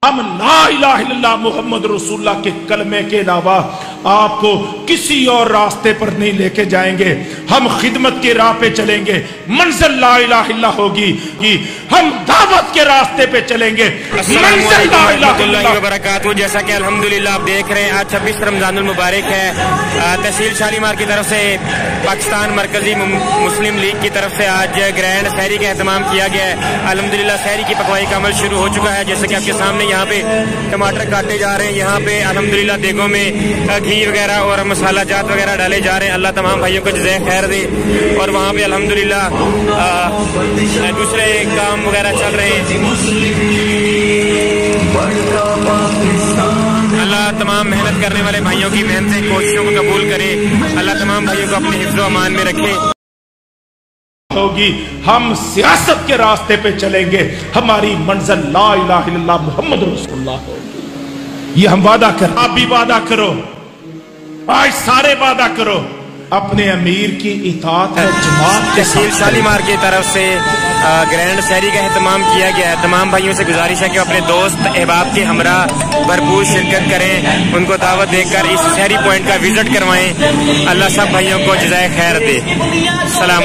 ہم لا الہ الا اللہ محمد رسول اللہ کے کلمے کے علاوہ آپ کو کسی اور راستے پر نہیں لے کے جائیں گے. ہم خدمت کے راہ پہ چلیں گے, منزل لا الہ الا اللہ ہوگی. ہم دعوت کے راستے پہ چلیں گے. السلام علیکم ورحمۃ اللہ وبرکاتہ. جیسا کہ الحمدللہ آپ دیکھ رہے ہیں آج 26 رمضان المبارک ہے. تحصیل شالیمار کی طرف سے پاکستان مرکزی مسلم لیگ کی طرف سے آج گرینڈ سحری کا اہتمام کیا گیا ہے. الحمدللہ سحری کی پکوائی کا عمل شروع ہو چکا ہے. جیسا کہ آپ کے سامنے یہاں پہ ٹماٹر کاٹے جا رہے ہیں, یہاں پہ الحمدللہ دیگوں میں گھی وغیرہ اور مسالہ جات وغیرہ ڈالے جا رہے ہیں. اللہ تمام بھائیوں کو جزائے خیر دے. اور وہاں پہ الحمدللہ دوسرے کام وغیرہ چل رہے ہیں. اللہ تمام محنت کرنے والے بھائیوں کی محنتیں کوششوں کو قبول کرے. اللہ تمام بھائیوں کو اپنے حفظ و امان میں رکھے. ہوگی ہم سیاست کے راستے پہ چلیں گے. ہماری منزل لا الہ الا اللہ محمد رسول اللہ ہوگی. یہ ہم وعدہ کریں. آپ بھی وعدہ کرو, آج سارے وعدہ کرو. اپنے امیر کی اطاعت ہے جماعت کے تحصیل شالیمار کی طرف سے گرینڈ سحری کا اہتمام کیا گیا ہے. تمام بھائیوں سے گزارش ہے کہ اپنے دوست احباب کے ہمراہ بھرپور شرکت کریں, ان کو دعوت دے کر اس سحری پوائنٹ کا وزٹ کروائیں. اللہ سب بھائیوں کو جزائے خیر دے. سلام.